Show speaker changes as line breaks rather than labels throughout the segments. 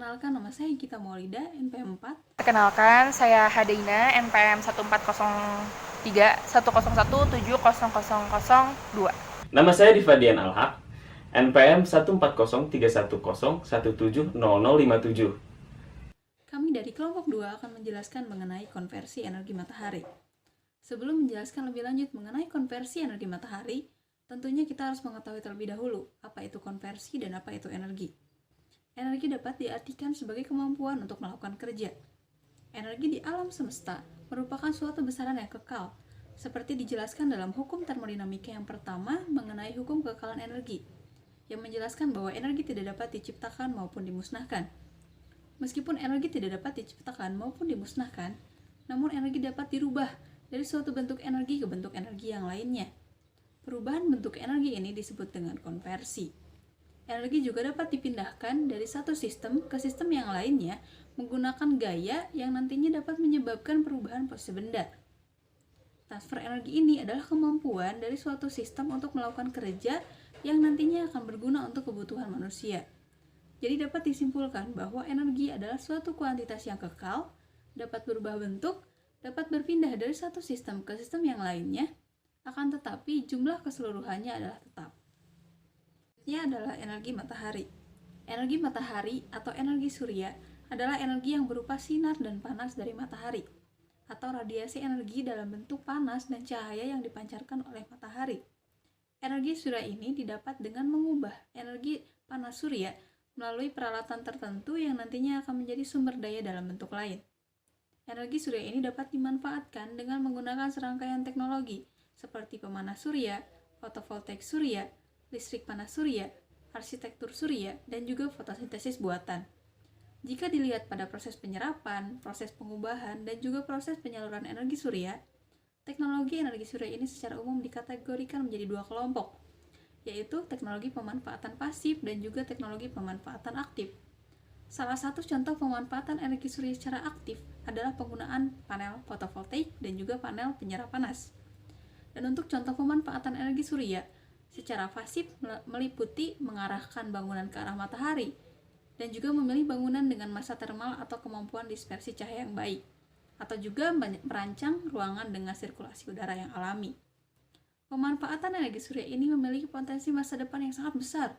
Perkenalkan, nama saya Gita Maulida, NPM 4.
Perkenalkan, saya Hadaina, NPM 1403 101700002.
Nama saya Difadian Alhaq, NPM 140310170057.
Kami dari kelompok 2 akan menjelaskan mengenai konversi energi matahari. Sebelum menjelaskan lebih lanjut mengenai konversi energi matahari, tentunya kita harus mengetahui terlebih dahulu apa itu konversi dan apa itu energi. Energi dapat diartikan sebagai kemampuan untuk melakukan kerja. Energi di alam semesta merupakan suatu besaran yang kekal, seperti dijelaskan dalam hukum termodinamika yang pertama mengenai hukum kekekalan energi, yang menjelaskan bahwa energi tidak dapat diciptakan maupun dimusnahkan. Meskipun energi tidak dapat diciptakan maupun dimusnahkan, namun energi dapat dirubah dari suatu bentuk energi ke bentuk energi yang lainnya. Perubahan bentuk energi ini disebut dengan konversi. Energi juga dapat dipindahkan dari satu sistem ke sistem yang lainnya menggunakan gaya yang nantinya dapat menyebabkan perubahan posisi benda. Transfer energi ini adalah kemampuan dari suatu sistem untuk melakukan kerja yang nantinya akan berguna untuk kebutuhan manusia. Jadi dapat disimpulkan bahwa energi adalah suatu kuantitas yang kekal, dapat berubah bentuk, dapat berpindah dari satu sistem ke sistem yang lainnya, akan tetapi jumlah keseluruhannya adalah tetap. Ini adalah energi matahari. Energi matahari atau energi surya adalah energi yang berupa sinar dan panas dari matahari, atau radiasi energi dalam bentuk panas dan cahaya yang dipancarkan oleh matahari. Energi surya ini didapat dengan mengubah energi panas surya melalui peralatan tertentu yang nantinya akan menjadi sumber daya dalam bentuk lain. Energi surya ini dapat dimanfaatkan dengan menggunakan serangkaian teknologi seperti pemanas surya, fotovoltaik surya, listrik panas surya, arsitektur surya, dan juga fotosintesis buatan. Jika dilihat pada proses penyerapan, proses pengubahan, dan juga proses penyaluran energi surya, teknologi energi surya ini secara umum dikategorikan menjadi dua kelompok, yaitu teknologi pemanfaatan pasif dan juga teknologi pemanfaatan aktif. Salah satu contoh pemanfaatan energi surya secara aktif adalah penggunaan panel fotovoltaik dan juga panel penyerap panas. Dan untuk contoh pemanfaatan energi surya secara pasif meliputi mengarahkan bangunan ke arah matahari, dan juga memilih bangunan dengan massa termal atau kemampuan dispersi cahaya yang baik, atau juga merancang ruangan dengan sirkulasi udara yang alami. Pemanfaatan energi surya ini memiliki potensi masa depan yang sangat besar,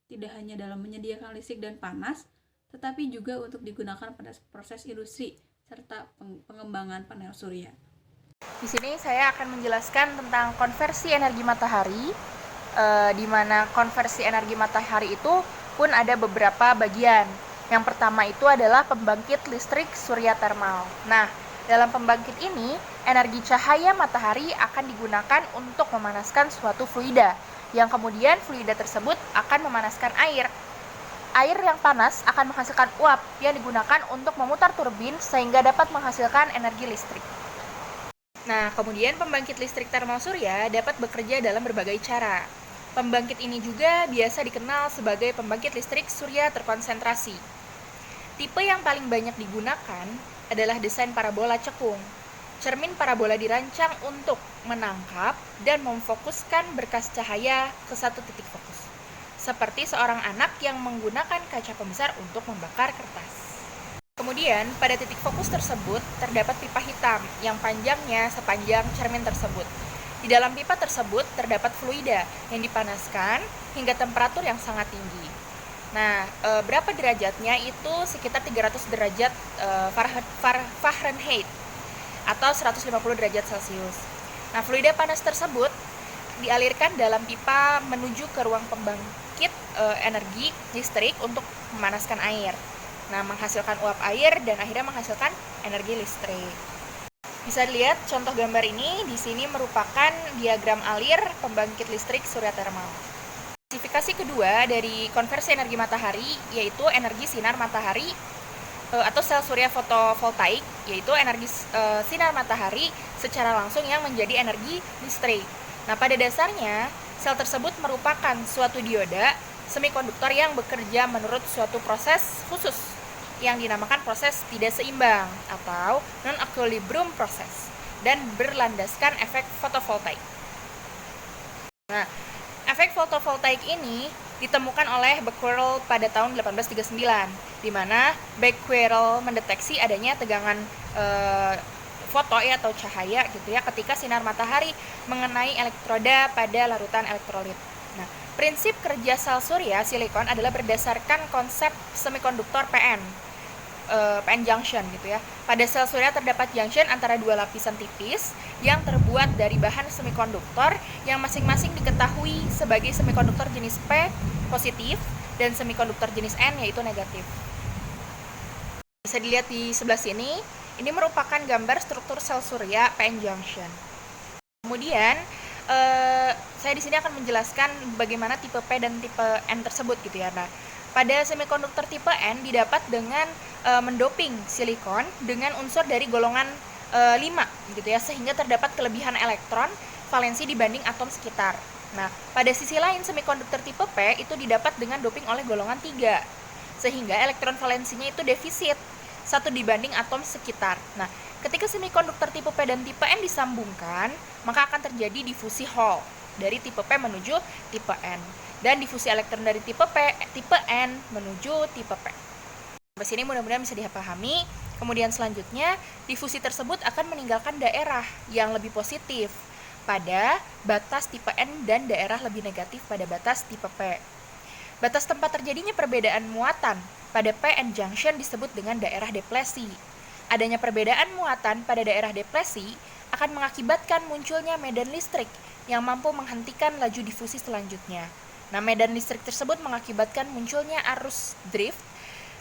tidak hanya dalam menyediakan listrik dan panas, tetapi juga untuk digunakan pada proses industri serta pengembangan panel surya.
Di sini saya akan menjelaskan tentang konversi energi matahari, di mana konversi energi matahari itu pun ada beberapa bagian. Yang pertama itu adalah pembangkit listrik surya termal. Nah, dalam pembangkit ini, energi cahaya matahari akan digunakan untuk memanaskan suatu fluida, yang kemudian fluida tersebut akan memanaskan air. Air yang panas akan menghasilkan uap yang digunakan untuk memutar turbin sehingga dapat menghasilkan energi listrik. Nah, kemudian pembangkit listrik termal surya dapat bekerja dalam berbagai cara. Pembangkit ini juga biasa dikenal sebagai pembangkit listrik surya terkonsentrasi. Tipe yang paling banyak digunakan adalah desain parabola cekung. Cermin parabola dirancang untuk menangkap dan memfokuskan berkas cahaya ke satu titik fokus, seperti seorang anak yang menggunakan kaca pembesar untuk membakar kertas. Kemudian, pada titik fokus tersebut terdapat pipa hitam yang panjangnya sepanjang cermin tersebut. Di dalam pipa tersebut terdapat fluida yang dipanaskan hingga temperatur yang sangat tinggi. Nah, berapa derajatnya? Itu sekitar 300 derajat Fahrenheit atau 150 derajat Celcius. Nah, fluida panas tersebut dialirkan dalam pipa menuju ke ruang pembangkit energi listrik untuk memanaskan air. Nah, menghasilkan uap air dan akhirnya menghasilkan energi listrik. Bisa dilihat contoh gambar ini, di sini merupakan diagram alir pembangkit listrik surya termal. Klasifikasi kedua dari konversi energi matahari yaitu energi sinar matahari atau sel surya fotovoltaik, yaitu energi sinar matahari secara langsung yang menjadi energi listrik. Nah, pada dasarnya sel tersebut merupakan suatu dioda semikonduktor yang bekerja menurut suatu proses khusus yang dinamakan proses tidak seimbang atau non-equilibrium process dan berlandaskan efek fotovoltaik. Nah, efek fotovoltaik ini ditemukan oleh Becquerel pada tahun 1839, di mana Becquerel mendeteksi adanya tegangan foto ya atau cahaya gitu ya ketika sinar matahari mengenai elektroda pada larutan elektrolit. Nah, prinsip kerja sel surya silikon adalah berdasarkan konsep semikonduktor PN junction gitu ya. Pada sel surya terdapat junction antara dua lapisan tipis yang terbuat dari bahan semikonduktor yang masing-masing diketahui sebagai semikonduktor jenis P positif dan semikonduktor jenis N yaitu negatif. Bisa dilihat di sebelah sini, ini merupakan gambar struktur sel surya PN junction. Kemudian saya di sini akan menjelaskan bagaimana tipe P dan tipe N tersebut gitu ya. Nah, pada semikonduktor tipe N didapat dengan mendoping silikon dengan unsur dari golongan 5 gitu ya, sehingga terdapat kelebihan elektron valensi dibanding atom sekitar. Nah, pada sisi lain semikonduktor tipe P itu didapat dengan doping oleh golongan 3, sehingga elektron valensinya itu defisit 1 dibanding atom sekitar. Nah, ketika semikonduktor tipe P dan tipe N disambungkan, maka akan terjadi difusi Hall dari tipe P menuju tipe N dan difusi elektron dari tipe N menuju tipe P. Sampai sini mudah-mudahan bisa dipahami. Kemudian selanjutnya, difusi tersebut akan meninggalkan daerah yang lebih positif pada batas tipe N dan daerah lebih negatif pada batas tipe P. Batas tempat terjadinya perbedaan muatan pada PN junction disebut dengan daerah deplesi. Adanya perbedaan muatan pada daerah deplesi akan mengakibatkan munculnya medan listrik yang mampu menghentikan laju difusi selanjutnya. Nah, medan listrik tersebut mengakibatkan munculnya arus drift,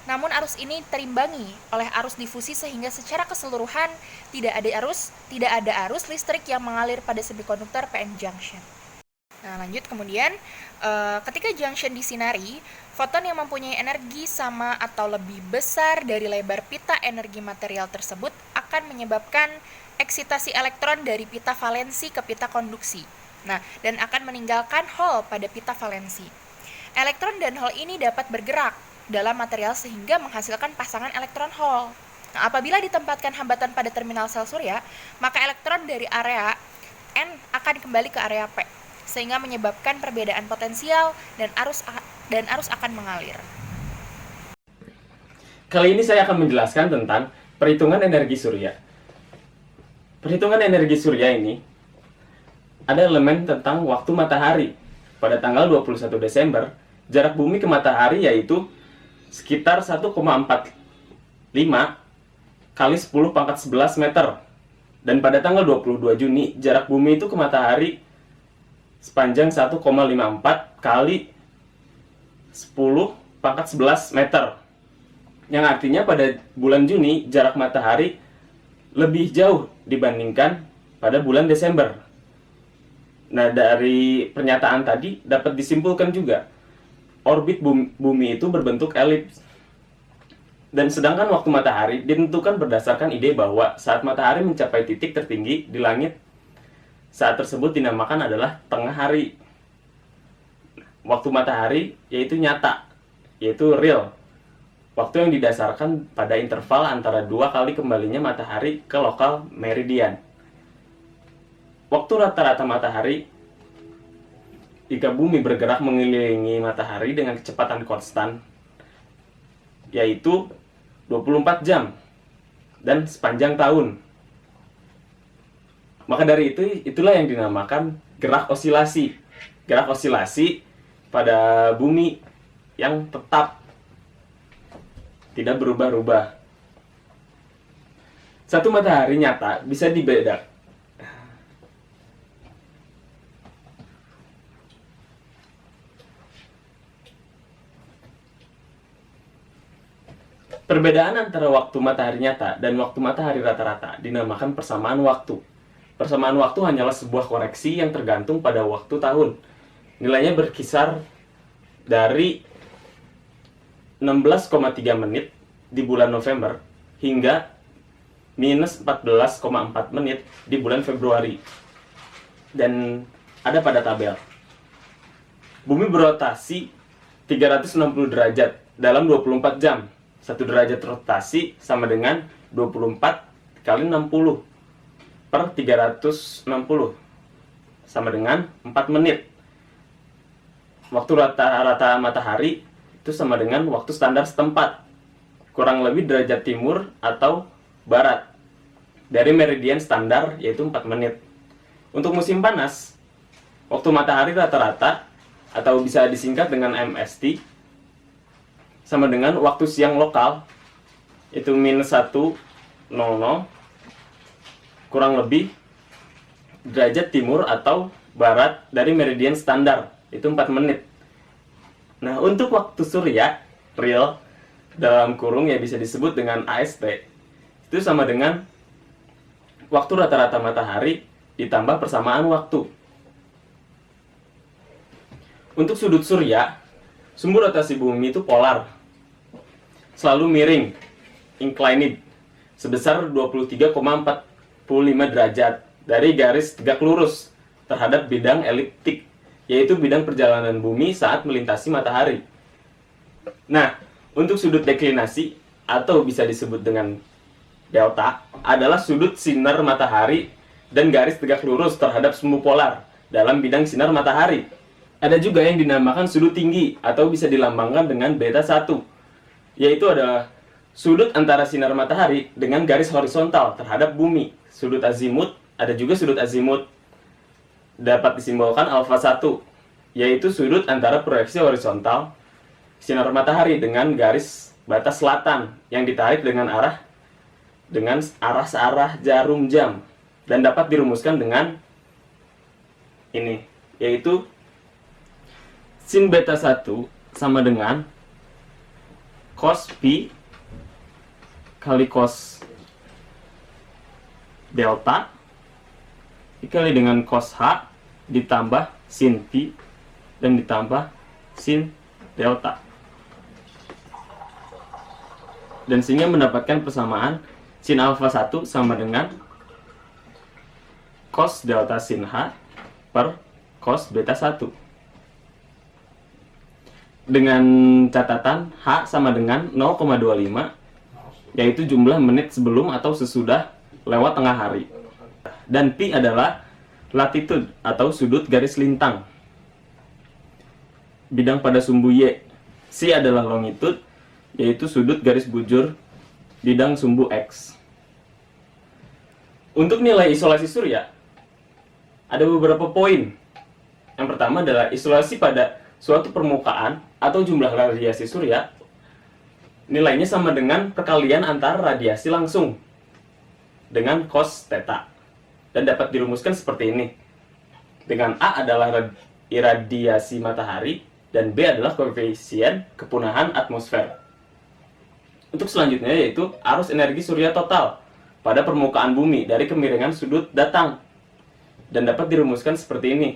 namun arus ini terimbangi oleh arus difusi sehingga secara keseluruhan tidak ada arus listrik yang mengalir pada semikonduktor PN junction. Nah, lanjut kemudian, ketika junction disinari, foton yang mempunyai energi sama atau lebih besar dari lebar pita energi material tersebut akan menyebabkan eksitasi elektron dari pita valensi ke pita konduksi. Nah, dan akan meninggalkan hole pada pita valensi. Elektron dan hole ini dapat bergerak dalam material sehingga menghasilkan pasangan elektron hole. Nah, apabila ditempatkan hambatan pada terminal sel surya, maka elektron dari area N akan kembali ke area P, sehingga menyebabkan perbedaan potensial dan arus akan mengalir.
Kali ini saya akan menjelaskan tentang perhitungan energi surya. Perhitungan energi surya ini ada elemen tentang waktu matahari. Pada tanggal 21 Desember, jarak bumi ke matahari yaitu sekitar 1,45 kali 10 pangkat 11 meter. Dan pada tanggal 22 Juni, jarak bumi itu ke matahari sepanjang 1,54 kali 10 pangkat 11 meter. Yang artinya pada bulan Juni, jarak matahari lebih jauh dibandingkan pada bulan Desember. Nah, dari pernyataan tadi dapat disimpulkan juga orbit bumi itu berbentuk elips. Dan sedangkan waktu matahari ditentukan berdasarkan ide bahwa saat matahari mencapai titik tertinggi di langit, saat tersebut dinamakan adalah tengah hari. Waktu matahari yaitu nyata, yaitu real. Waktu yang didasarkan pada interval antara 2 kali kembalinya matahari ke lokal meridian. Waktu rata-rata matahari jika bumi bergerak mengelilingi matahari dengan kecepatan konstan yaitu 24 jam dan sepanjang tahun. Maka dari itulah yang dinamakan gerak osilasi. Gerak osilasi pada bumi yang tetap tidak berubah-ubah. Satu matahari nyata bisa dibedakan. Perbedaan antara waktu matahari nyata dan waktu matahari rata-rata dinamakan persamaan waktu. Persamaan waktu hanyalah sebuah koreksi yang tergantung pada waktu tahun. Nilainya berkisar dari 16,3 menit di bulan November hingga minus 14,4 menit di bulan Februari. Dan ada pada tabel. Bumi berotasi 360 derajat dalam 24 jam. 1 derajat rotasi sama dengan 24 kali 60 per 360 sama dengan 4 menit. waktu rata-rata matahari itu sama dengan waktu standar setempat, kurang lebih derajat timur atau barat dari meridian standar, yaitu 4 menit. Untuk musim panas, waktu matahari rata-rata atau bisa disingkat dengan MST sama dengan waktu siang lokal, itu -1:00 kurang lebih derajat timur atau barat dari meridian standar, itu 4 menit. Nah, untuk waktu surya real dalam kurung ya bisa disebut dengan AST, itu sama dengan waktu rata-rata matahari ditambah persamaan waktu. Untuk sudut surya, sumbu rotasi bumi itu polar, selalu miring, inclined, sebesar 23,45 derajat dari garis tegak lurus terhadap bidang eliptik, yaitu bidang perjalanan bumi saat melintasi matahari. Nah, untuk sudut deklinasi atau bisa disebut dengan delta adalah sudut sinar matahari dan garis tegak lurus terhadap sumbu polar dalam bidang sinar matahari. Ada juga yang dinamakan sudut tinggi atau bisa dilambangkan dengan beta 1, yaitu adalah sudut antara sinar matahari dengan garis horizontal terhadap bumi. Sudut azimut, ada juga sudut azimut dapat disimbolkan alfa 1, yaitu sudut antara proyeksi horizontal sinar matahari dengan garis batas selatan yang ditarik dengan arah searah jarum jam, dan dapat dirumuskan dengan ini, yaitu sin beta 1 sama dengan cos pi kali cos delta dikali dengan cos h ditambah sin pi dan ditambah sin delta, dan sehingga mendapatkan persamaan sin alfa 1 sama dengan cos delta sin h per cos beta 1, dengan catatan H sama dengan 0,25, yaitu jumlah menit sebelum atau sesudah lewat tengah hari. Dan pi adalah latitude atau sudut garis lintang bidang pada sumbu Y. C adalah longitude, yaitu sudut garis bujur bidang sumbu X. Untuk nilai isolasi surya, ada beberapa poin. Yang pertama adalah isolasi pada suatu permukaan atau jumlah radiasi surya nilainya sama dengan perkalian antara radiasi langsung dengan cos theta, dan dapat dirumuskan seperti ini, dengan A adalah iradiasi matahari dan B adalah koefisien kepunahan atmosfer. Untuk selanjutnya yaitu arus energi surya total pada permukaan bumi dari kemiringan sudut datang, dan dapat dirumuskan seperti ini.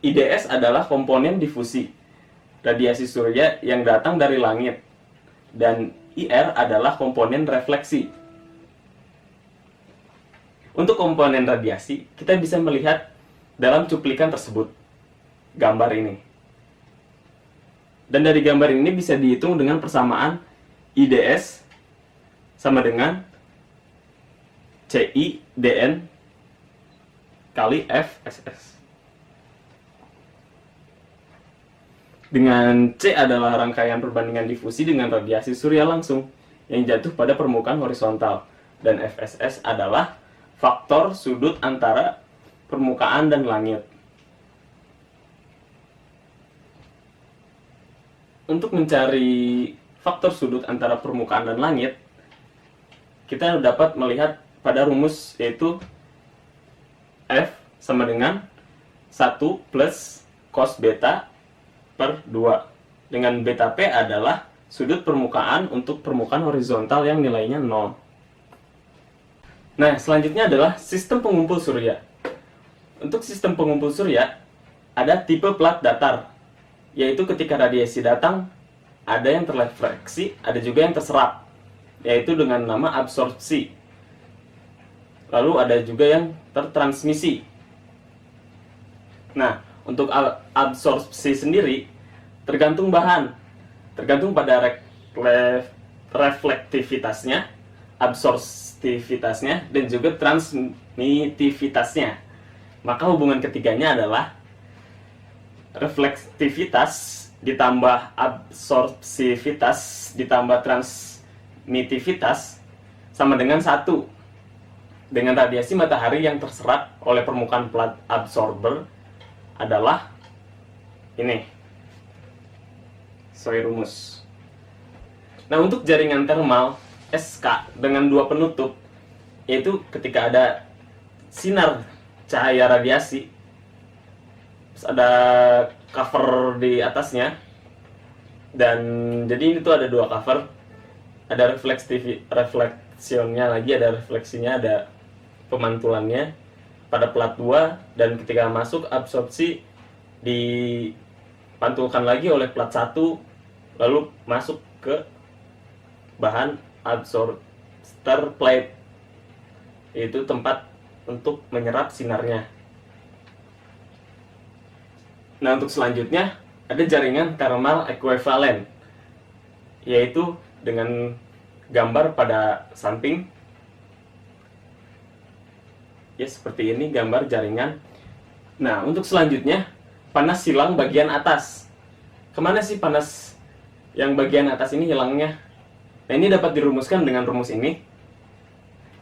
IDS adalah komponen difusi, radiasi surya yang datang dari langit, dan IR adalah komponen refleksi. Untuk komponen radiasi, kita bisa melihat dalam cuplikan tersebut, gambar ini. Dan dari gambar ini bisa dihitung dengan persamaan IDS sama dengan CI DN kali FSS. Dengan C adalah rangkaian perbandingan difusi dengan radiasi surya langsung yang jatuh pada permukaan horizontal, dan FSS adalah faktor sudut antara permukaan dan langit. Untuk mencari faktor sudut antara permukaan dan langit, kita dapat melihat pada rumus, yaitu F sama dengan 1 plus cos beta per 2, dengan beta P adalah sudut permukaan untuk permukaan horizontal yang nilainya 0. Nah, selanjutnya adalah sistem pengumpul surya. Untuk sistem pengumpul surya, ada tipe plat datar, yaitu ketika radiasi datang, ada yang terrefleksi, ada juga yang terserap, yaitu dengan nama absorpsi. Lalu ada juga yang tertransmisi. Nah, untuk absorpsi sendiri tergantung bahan, tergantung pada reflektivitasnya, absorptivitasnya, dan juga transmitivitasnya. Maka hubungan ketiganya adalah reflektivitas ditambah absorpsivitas ditambah transmitivitas sama dengan 1 dengan radiasi matahari yang terserap oleh permukaan plat absorber adalah ini. Sesuai rumus. Nah, untuk jaringan termal SK dengan 2 penutup, yaitu ketika ada sinar cahaya radiasi, terus ada cover di atasnya, dan jadi ini tuh ada 2 cover, ada refleksionnya lagi, ada refleksinya, ada pemantulannya pada plat 2, dan ketika masuk absorpsi dipantulkan lagi oleh plat 1, lalu masuk ke bahan absorber plate, yaitu tempat untuk menyerap sinarnya. Nah, untuk selanjutnya ada jaringan thermal equivalent, yaitu dengan gambar pada samping. Ya, seperti ini gambar jaringan. Nah, untuk selanjutnya panas silang bagian atas. Kemana sih panas yang bagian atas ini hilangnya? Nah, ini dapat dirumuskan dengan rumus ini.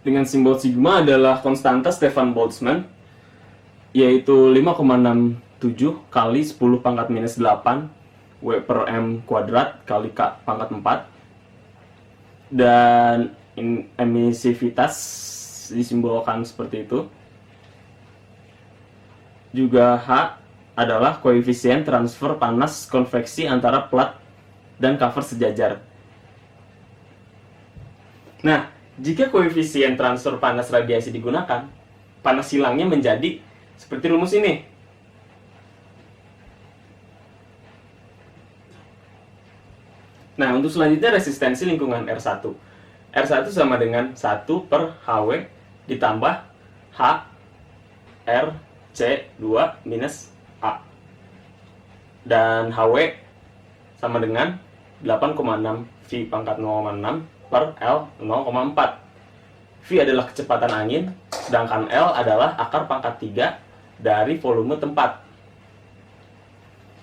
Dengan simbol sigma adalah konstanta Stefan Boltzmann, yaitu 5,67 kali 10 pangkat minus 8 W per M kuadrat kali K pangkat 4. Dan emisivitas disimbolkan seperti itu. Juga H adalah koefisien transfer panas konveksi antara plat dan cover sejajar. Nah, jika koefisien transfer panas radiasi digunakan, panas silangnya menjadi seperti rumus ini. Nah, untuk selanjutnya resistensi lingkungan R1. R1 sama dengan 1 per HW ditambah H R C2 minus A. Dan HW sama dengan 8,6 V pangkat 0,6 per L 0,4. V adalah kecepatan angin, sedangkan L adalah akar pangkat 3 dari volume tempat.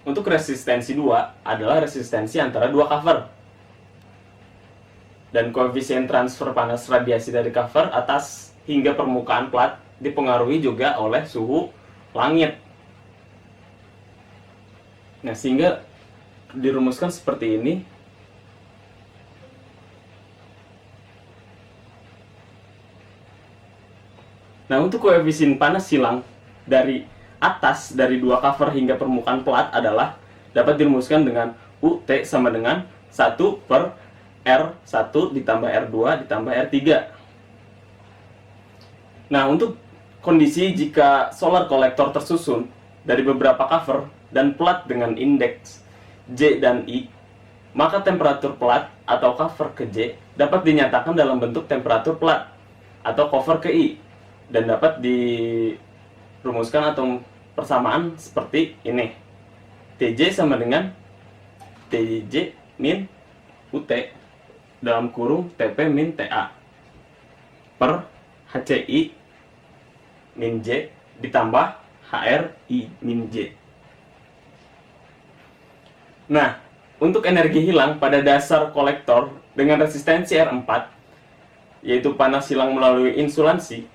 Untuk resistensi 2 adalah resistensi antara 2 cover. Dan koefisien transfer panas radiasi dari cover atas hingga permukaan plat dipengaruhi juga oleh suhu langit. Nah, sehingga dirumuskan seperti ini. Nah, untuk koefisien panas silang dari atas dari 2 cover hingga permukaan plat adalah dapat dirumuskan dengan UT sama dengan 1 per R1 ditambah R2 ditambah R3. Nah, untuk kondisi jika solar kolektor tersusun dari beberapa cover dan plat dengan indeks J dan I, maka temperatur plat atau cover ke J dapat dinyatakan dalam bentuk temperatur plat atau cover ke I, dan dapat dirumuskan atau persamaan seperti ini. TJ sama dengan TJ min UT dalam kurung TP min TA per HCI min J ditambah HRI min J. Nah, untuk energi hilang pada dasar kolektor dengan resistensi R4, yaitu panas hilang melalui insulansi,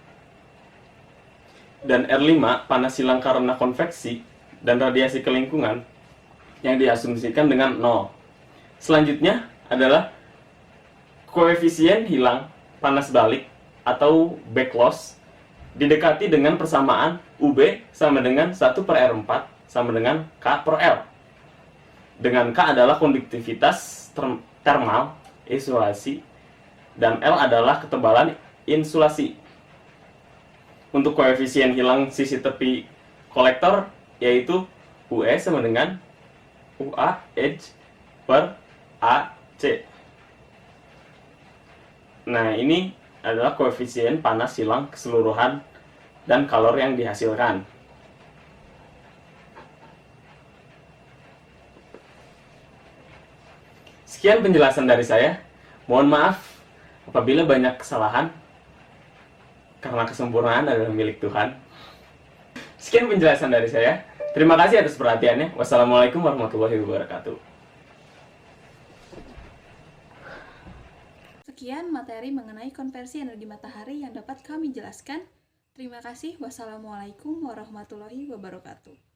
dan R5 panas hilang karena konveksi dan radiasi ke lingkungan yang diasumsikan dengan 0. Selanjutnya adalah koefisien hilang panas balik atau back loss didekati dengan persamaan UB sama dengan 1 per R4 sama dengan K per L. Dengan K adalah konduktivitas thermal insulasi dan L adalah ketebalan insulasi. Untuk koefisien hilang sisi tepi kolektor yaitu UE sama dengan UA edge per AC. Nah, ini adalah koefisien panas hilang keseluruhan dan kalor yang dihasilkan. Sekian penjelasan dari saya. Mohon maaf apabila banyak kesalahan, karena kesempurnaan adalah milik Tuhan. Sekian penjelasan dari saya. Terima kasih atas perhatiannya. Wassalamualaikum warahmatullahi wabarakatuh.
Sekian materi mengenai konversi energi matahari yang dapat kami jelaskan. Terima kasih. Wassalamualaikum warahmatullahi wabarakatuh.